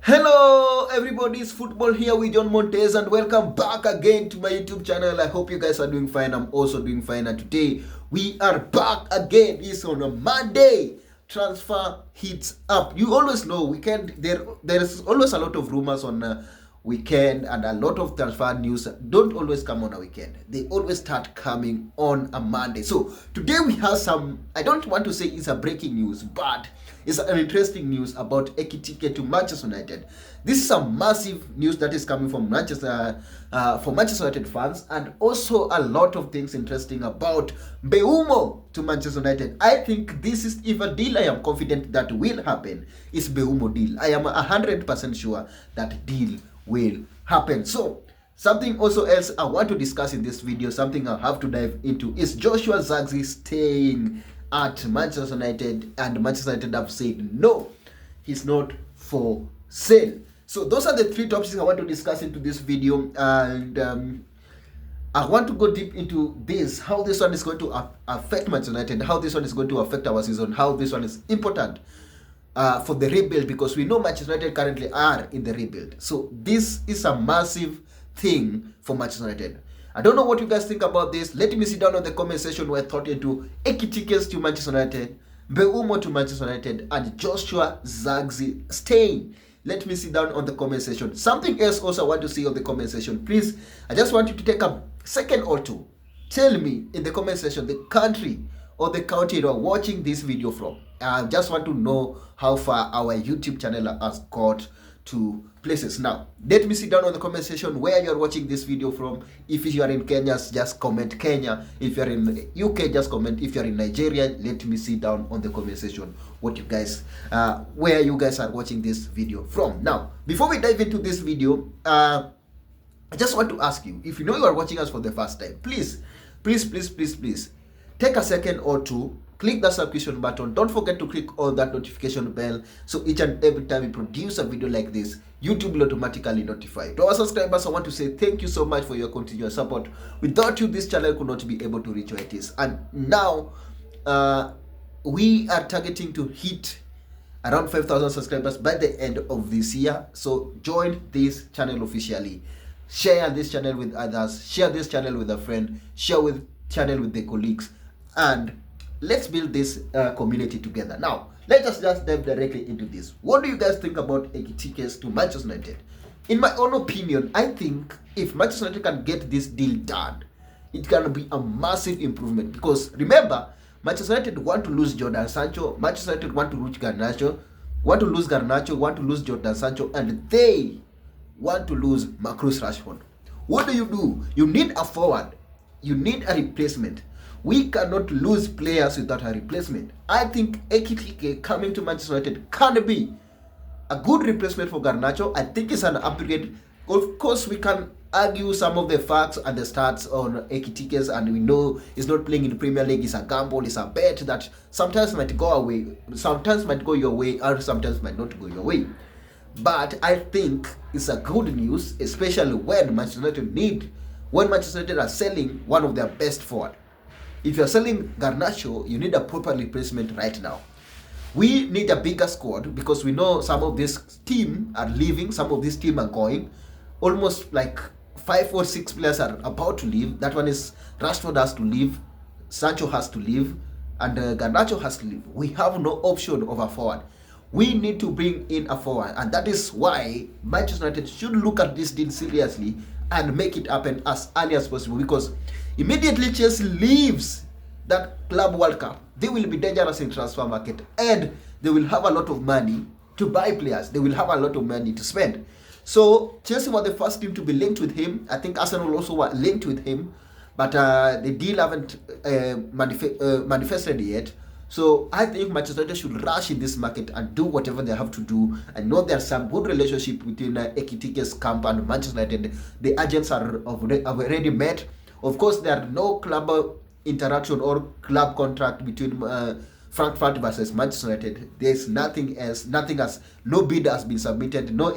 Hello everybody, it's Football here with John Montez and welcome back again to my YouTube channel. I hope you guys are doing fine. I'm also doing fine, and today we are back again. It's on a Monday. Transfer heats up. You always know weekend there is always a lot of rumors on weekend, and a lot of transfer news don't always come on a weekend. They always start coming on a Monday. So today we have some, I don't want to say it's a breaking news, but it's an interesting news about Ekitike to Manchester United. This is a massive news that is coming from Manchester United fans, and also a lot of things interesting about Mbeumo to Manchester United. I think this is, if a deal I am confident that will happen, is Mbeumo deal. I am 100% sure that deal will happen. So something also else I want to discuss in this video, something I have to dive into, is Joshua Zirkzee staying at Manchester United, and Manchester United have said no, he's not for sale. So those are the three topics I want to discuss into this video, and I want to go deep into this, how this one is going to affect Manchester United, how this one is going to affect our season, how this one is important for the rebuild, because we know Manchester United currently are in the rebuild. So this is a massive thing for Manchester United. I don't know what you guys think about this. Let me see down on the comment section where I thought into Ekitike to Manchester United, Mbeumo to Manchester United, and Joshua Zirkzee staying. Let me see down on the comment section. Something else also I want to see on the comment section. Please, I just want you to take a second or two. Tell me in the comment section the country or the county you are watching this video from. I just want to know how far our YouTube channel has got to places. Now, let me see down on the comment section where you are watching this video from. If you are in Kenya, just comment Kenya. If you are in UK, just comment. If you are in Nigeria, let me see down on the comment section what you guys, where you guys are watching this video from. Now, before we dive into this video, I just want to ask you, if you know you are watching us for the first time, please take a second or two, click the subscription button. Don't forget to click on that notification bell, so each and every time we produce a video like this, YouTube will automatically notify. To our subscribers, I want to say thank you so much for your continuous support. Without you, this channel could not be able to reach where it is. And now, we are targeting to hit around 5,000 subscribers by the end of this year. So join this channel officially. Share this channel with others. Share this channel with a friend. Share with channel with the colleagues. And let's build this community together. Now, let us just dive directly into this. What do you guys think about Ekitike to Manchester United? In my own opinion, I think if Manchester United can get this deal done, it can be a massive improvement. Because remember, Manchester United want to lose Jordan Sancho, Manchester United want to lose Garnacho, want to lose Jordan Sancho, and they want to lose Marcus Rashford. What do? You need a forward. You need a replacement. We cannot lose players without a replacement. I think Ekitike coming to Manchester United can be a good replacement for Garnacho. I think it's an upgrade. Of course, we can argue some of the facts and the stats on Ekitike's, and we know he's not playing in the Premier League. It's a gamble, it's a bet that sometimes might go away, sometimes might go your way, or sometimes might not go your way. But I think it's a good news, especially when Manchester United are selling one of their best forward. If you're selling Garnacho, you need a proper replacement right now. We need a bigger squad because we know some of this team are leaving, some of this team are going. Almost like 5 or 6 players are about to leave. That one is Rashford has to leave, Sancho has to leave, and Garnacho has to leave. We have no option of a forward. We need to bring in a forward, and that is why Manchester United should look at this deal seriously and make it happen as early as possible, because immediately Chelsea leaves that Club World Cup, they will be dangerous in transfer market, and they will have a lot of money to buy players. They will have a lot of money to spend. So Chelsea were the first team to be linked with him. I think Arsenal also were linked with him, but the deal haven't manifested yet. So I think Manchester United should rush in this market and do whatever they have to do. I know there's some good relationship between Ekitike's camp and Manchester United. The agents are already met. Of course, there are no club interaction or club contract between Frankfurt versus Manchester United. There's nothing else. No bid has been submitted. No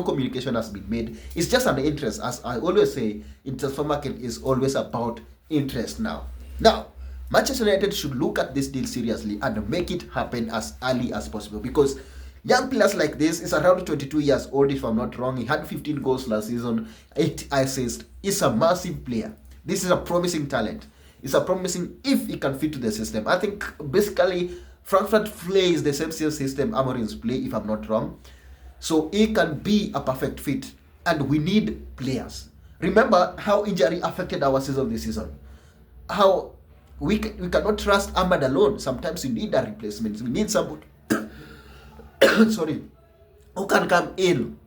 communication has been made. It's just an interest. As I always say, in transfer market is always about interest now. Now, Manchester United should look at this deal seriously and make it happen as early as possible, because Young players like this is around 22 years old, if I'm not wrong. He had 15 goals last season, 8 assists. He's a massive player. This is a promising talent. It's a promising if he can fit to the system. I think basically Frankfurt plays the same system Amorim's play, if I'm not wrong. So he can be a perfect fit. And we need players. Remember how injury affected our season this season. How we cannot trust Ahmad alone. Sometimes we need a replacement. We need somebody sorry, who can come in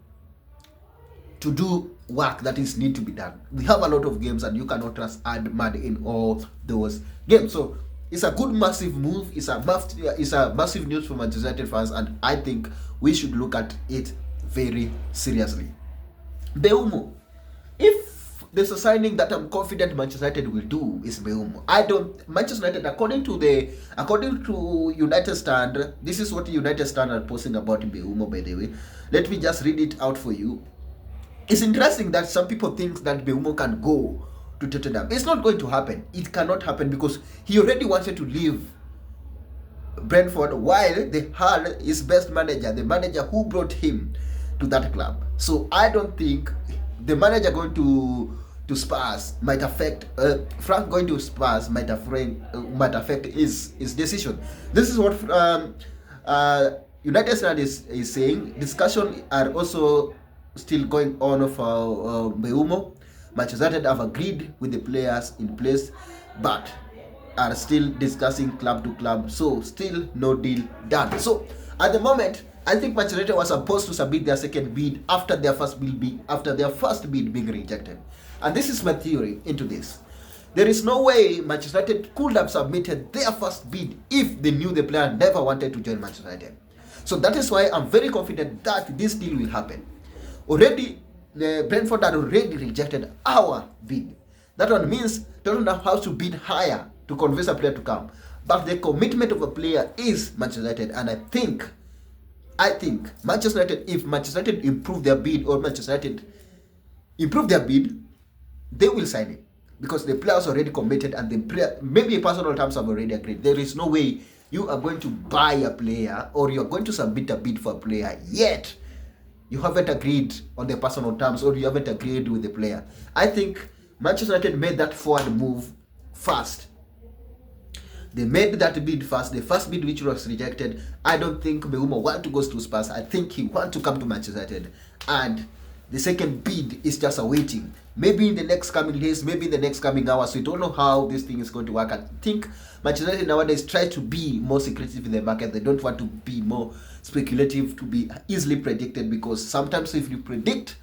to do work that is need to be done. We have a lot of games and you cannot trust Ahmad in all those games. So it's a good massive move. It's a massive news for Manchester United fans, and I think we should look at it very seriously. Mbeumo, if there's a signing that I'm confident Manchester United will do, is Mbeumo. Manchester United, according to United Stand, this is what United Stand are posting about Mbeumo, by the way. Let me just read it out for you. It's interesting that some people think that Mbeumo can go to Tottenham. It's not going to happen. It cannot happen because he already wanted to leave Brentford while they had his best manager, the manager who brought him to that club. So I don't think the manager going to Spurs might affect Frank going to Spurs might affect his decision. This is what United States is saying. Discussions are also still going on for Mbeumo. Manchester United have agreed with the players in place, but are still discussing club to club. So still no deal done. So at the moment, I think Manchester United was supposed to submit their second bid after their first bid being rejected. And this is my theory into this. There is no way Manchester United could have submitted their first bid if they knew the player never wanted to join Manchester United. So that is why I'm very confident that this deal will happen. Already, the Brentford had already rejected our bid. That one means Tottenham has to bid higher to convince a player to come. But the commitment of a player is Manchester United, and I think Manchester United, if Manchester United improve their bid or Manchester United improve their bid, they will sign him because the players already committed and the player, maybe personal terms have already agreed. There is no way you are going to buy a player or you are going to submit a bid for a player yet you haven't agreed on the personal terms or you haven't agreed with the player. I think Manchester United made that forward move fast. They made that bid first. The first bid which was rejected. I don't think Mbeumo want to go to Spurs. I think he want to come to Manchester United. And the second bid is just awaiting. Maybe in the next coming days, maybe in the next coming hours. We don't know how this thing is going to work. I think Manchester United nowadays try to be more secretive in the market. They don't want to be more speculative, to be easily predicted, because sometimes if you predict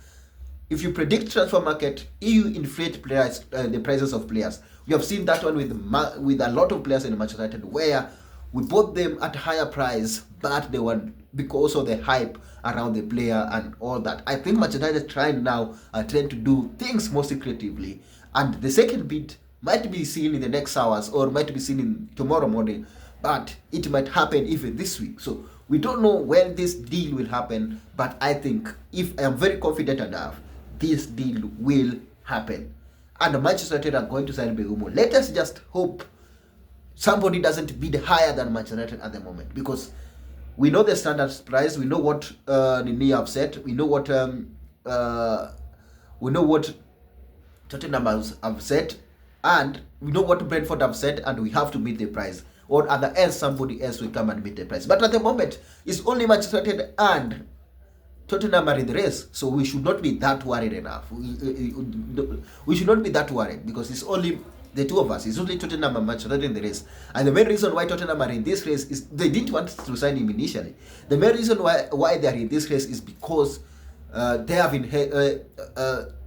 transfer market, you inflate players, the prices of players. We have seen that one with a lot of players in Manchester United, where we bought them at a higher price, but they were because of the hype around the player and all that. I think Manchester United trying to do things more secretively, and the second bid might be seen in the next hours or might be seen in tomorrow morning, but it might happen even this week. So we don't know when this deal will happen, but I think if I am very confident enough, this deal will happen. And Manchester United are going to sign Mbeumo. Let us just hope somebody doesn't bid higher than Manchester United at the moment, because we know the standard price. We know what Nini have said. We know what Tottenham have said, and we know what Brentford have said, and we have to meet the price. Or at the end, somebody else will come and meet the price. But at the moment, it's only Manchester United and Tottenham are in the race, so we should not be that worried enough. We should not be that worried because it's only the two of us. It's only Tottenham and Manchester United in the race. And the main reason why Tottenham are in this race is they didn't want to sign him initially. The main reason why they are in this race is because they have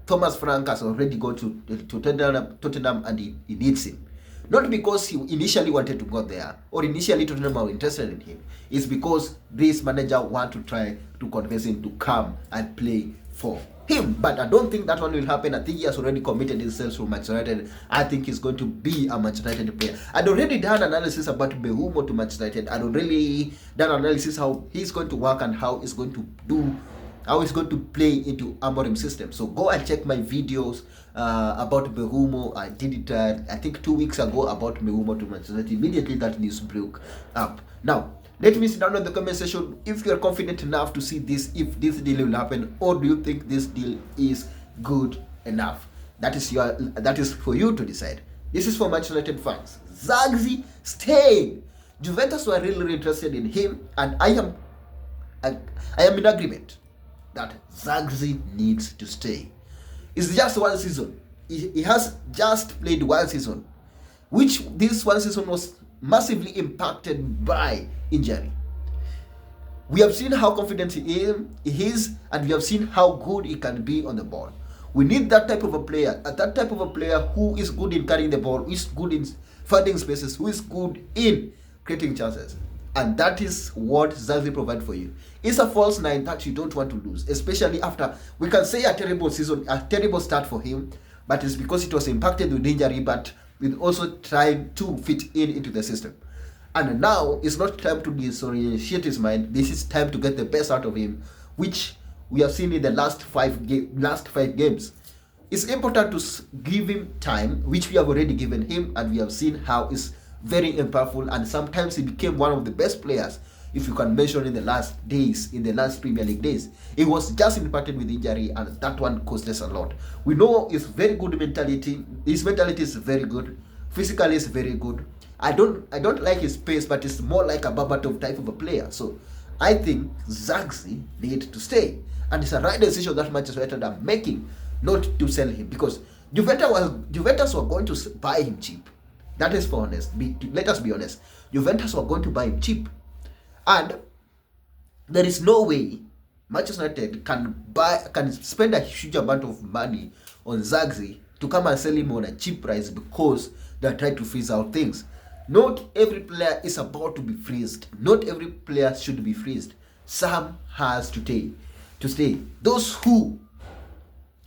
Thomas Frank has already gone to Tottenham and he needs him. Not because he initially wanted to go there or initially Tottenham were interested in him. It's because this manager want to try to convince him to come and play for him. But I don't think that one will happen. I think he has already committed himself to Manchester United. I think he's going to be a Manchester United player. I'd already done analysis about Mbeumo to Manchester United. I'd already done analysis how he's going to work and how he's going to play into Amorim system. So go and check my videos about Mbeumo. I did it I think 2 weeks ago about Mbeumo to Manchester United. Immediately that news broke up. Now Let me sit down in the comment section if you are confident enough to see this, if this deal will happen, or do you think this deal is good enough? That is for you to decide. This is for Manchester United fans. Zagzi staying. Juventus were really interested in him, and I am in agreement that Zagzi needs to stay. It's just one season. He has just played one season, which this one season was massively impacted by injury. We have seen how confident he is, and we have seen how good he can be on the ball. We need that type of a player, who is good in carrying the ball, who is good in finding spaces, who is good in creating chances. And that is what Zagzi provides for you. It's a false nine that you don't want to lose, especially after, we can say, a terrible season, a terrible start for him, but it's because it was impacted with injury, but with also trying to fit into the system. And now it's not time to disorient his mind. This is time to get the best out of him, which we have seen in the last five games. It's important to give him time, which we have already given him, and we have seen how it's very impactful, and sometimes he became one of the best players, if you can mention, in the last Premier League days. He was just impacted with injury, and that one cost us a lot. We know his very good mentality. His mentality is very good. Physically is very good. I don't like his pace, but it's more like a Babatov type of a player. So I think Zagzi needs to stay, and it's a right decision that Manchester United are making not to sell him, because Juventus were going to buy him cheap. That is for honest. Let us be honest. Juventus were going to buy him cheap, and there is no way Manchester United can spend a huge amount of money on Zagzi to come and sell him on a cheap price, because they are trying to freeze out things. Not every player is about to be freezed. Not every player should be freezed. Some has to stay. Those who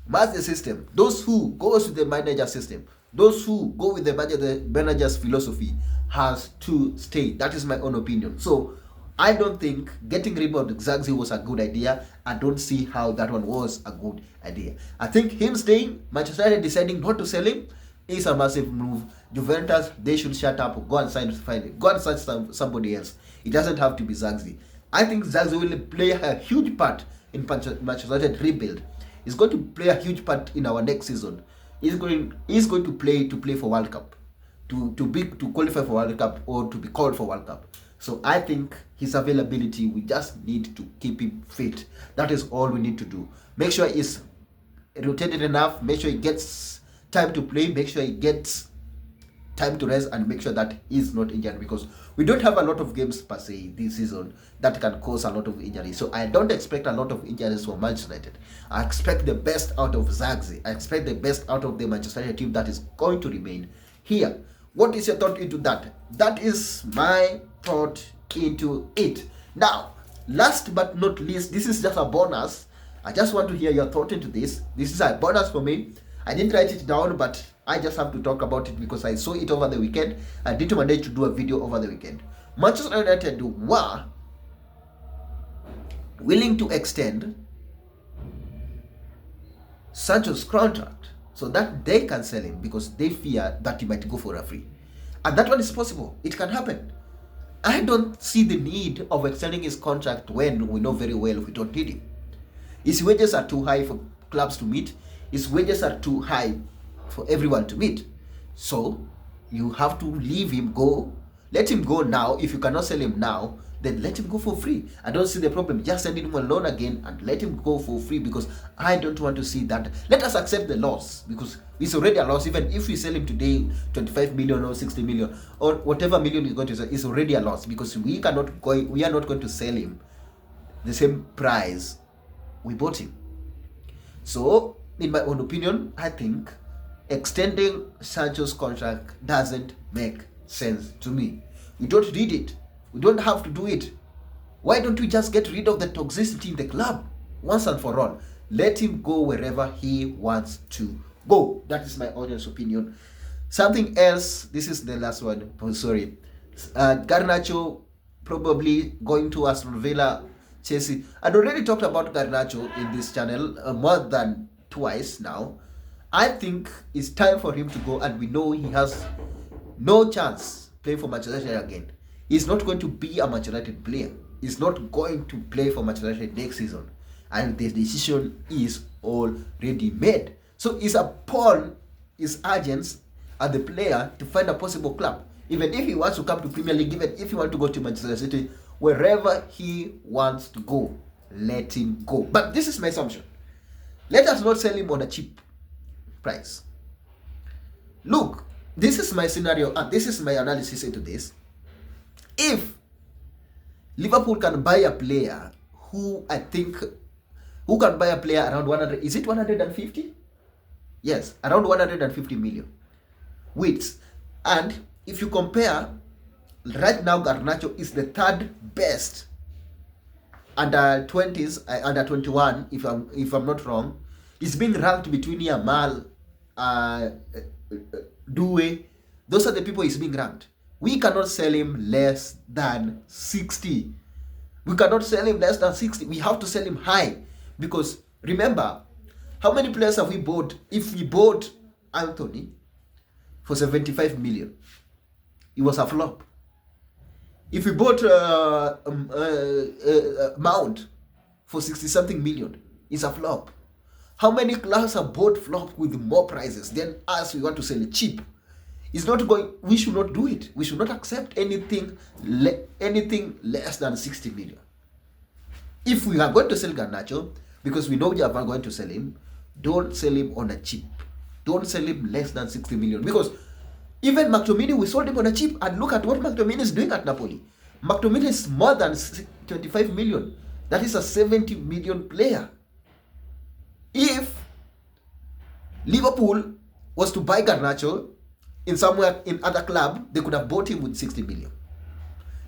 match the system, those who goes with the manager system, those who go with the manager's philosophy has to stay. That is my own opinion. So I don't think getting rid of Zagzi was a good idea. I don't see how that one was a good idea. I think him staying, Manchester United deciding not to sell him, is a massive move. Juventus, they should shut up, go and sign somebody else. It doesn't have to be Zagzi. I think Zagzi will play a huge part in Manchester United rebuild. He's going to play a huge part in our next season. He's going to play for World Cup, to qualify for World Cup, or to be called for World Cup. So I think his availability, we just need to keep him fit. That is all we need to do. Make sure he's rotated enough. Make sure he gets time to play. Make sure he gets time to rest, and make sure that he's not injured, because we don't have a lot of games per se this season that can cause a lot of injuries. So I don't expect a lot of injuries for Manchester United. I expect the best out of Zagzi. I expect the best out of the Manchester United team that is going to remain here. What is your thought into that? That is my thought into it. Now, last but not least, this is just a bonus. I just want to hear your thought into this. This is a bonus for me. I didn't write it down, but I just have to talk about it because I saw it over the weekend. I didn't manage to do a video over the weekend. Manchester United were willing to extend Sancho's contract so that they can sell him, because they fear that he might go for a free. And that one is possible. It can happen. I don't see the need of extending his contract when we know very well we don't need him. His wages are too high for clubs to meet. His wages are too high for everyone to meet. So you have to leave him go. Let him go now. If you cannot sell him now, then let him go for free. I don't see the problem. Just send him on loan again and let him go for free, because I don't want to see that. Let us accept the loss, because it's already a loss. Even if we sell him today 25 million or 60 million or whatever million he's going to sell, it's already a loss, because we are not going to sell him the same price we bought him. So in my own opinion, I think extending Sancho's contract doesn't make sense to me. We don't need it. We don't have to do it. Why don't we just get rid of the toxicity in the club once and for all? Let him go wherever he wants to go. That is my audience opinion. Something else, this is the last one. Oh, sorry. Garnacho probably going to Aston Villa, Chelsea. I'd already talked about Garnacho in this channel more than twice now. I think it's time for him to go, and we know he has no chance playing for Manchester United again. He's not going to be a Manchester United player. He's not going to play for Manchester United next season. And the decision is already made. So it's upon his agents and the player to find a possible club. Even if he wants to come to Premier League, even if he wants to go to Manchester City, wherever he wants to go, let him go. But this is my assumption. Let us not sell him on a cheap price. Look, this is my scenario and this is my analysis into this. If Liverpool can buy a player who can buy a player around 100, is it 150? Yes, around 150 million. Wait, and if you compare, right now Garnacho is the third best under 20s, under 21, if I'm not wrong. It's being ranked between Yamal, Due. Those are the people he's being ranked. We cannot sell him less than 60. We cannot sell him less than 60. We have to sell him high. Because remember, how many players have we bought? If we bought Anthony for 75 million, it was a flop. If we bought Mount for 60-something million, it's a flop. How many clubs have bought flop with more prices than us? We want to sell it cheap. It's not going. We should not do it. We should not accept anything less than 60 million. If we are going to sell Garnacho, because we know we are going to sell him, don't sell him on a cheap. Don't sell him less than 60 million. Because even McTominay, we sold him on a cheap, and look at what McTominay is doing at Napoli. McTominay is more than 25 million. That is a 70 million player. If Liverpool was to buy Garnacho in somewhere in other club, they could have bought him with 60 million.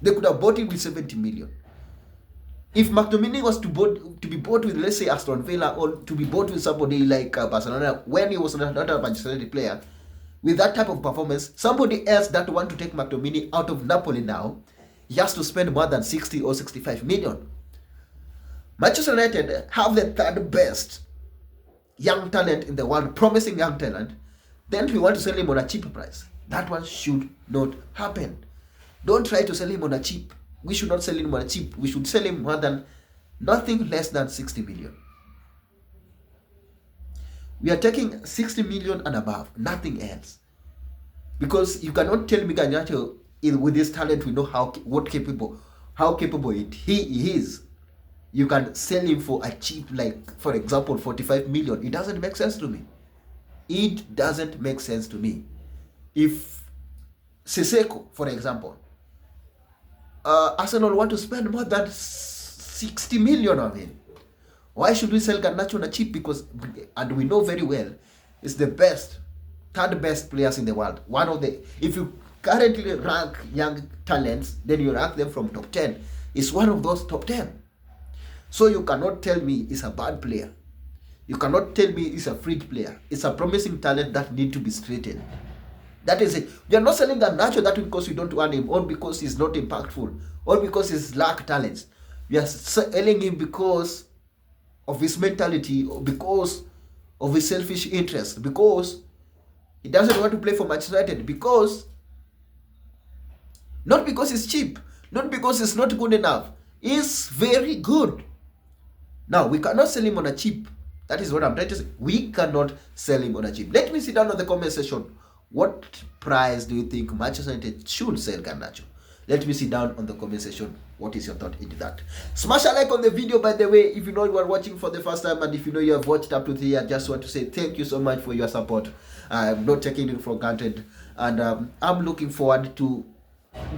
They could have bought him with 70 million. If McTominay was to be bought with, let's say, Aston Villa, or to be bought with somebody like Barcelona, when he was not a Manchester United player, with that type of performance, somebody else that want to take McTominay out of Napoli now, he has to spend more than 60 or 65 million. Manchester United have the third best young talent in the world, promising young talent. Then we want to sell him on a cheap price. That one should not happen. Don't try to sell him on a cheap. We should not sell him on a cheap. We should sell him more than nothing less than 60 million. We are taking 60 million and above, nothing else. Because you cannot tell me Garnacho, with this talent, we know how capable he is. You can sell him for a cheap, like, for example, 45 million. It doesn't make sense to me. It doesn't make sense to me. If Sissoko, for example, Arsenal want to spend more than 60 million on him, why should we sell Garnacho on a cheap? Because, and we know very well, it's the best, third best players in the world. One of the, if you currently rank young talents, then you rank them from top 10. It's one of those top 10. So you cannot tell me it's a bad player. You cannot tell me it's a freak player. It's a promising talent that need to be straightened. That is it. You're not selling Garnacho that because you don't want him, or because he's not impactful, or because he's lack talents. You are selling him because of his mentality, or because of his selfish interest, because he doesn't want to play for Manchester United, because, not because he's cheap, not because he's not good enough. He's very good. Now, we cannot sell him on a cheap. That is what I'm trying to say. We cannot sell him on a cheap. Let me sit down on the comment section. What price do you think Manchester United should sell Garnacho? Let me sit down on the comment section. What is your thought into that? Smash a like on the video, by the way, if you know you are watching for the first time, and if you know you have watched up to here. I just want to say thank you so much for your support. I'm not taking it for granted, and I'm looking forward to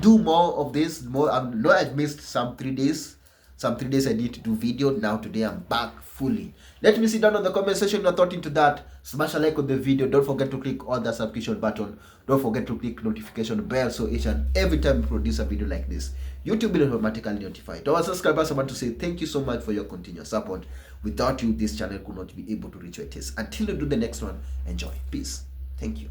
do more of this. I know I've missed some 3 days. Some 3 days I need to do video. Now today I'm back fully. Let me sit down on the comment section your thought into that. Smash a like on the video. Don't forget to click on the subscription button. Don't forget to click notification bell, so each and every time we produce a video like this, YouTube will automatically notify. To our subscribers, I want to say thank you so much for your continuous support. Without you, this channel could not be able to reach your taste. Until we do the next one, enjoy. Peace. Thank you.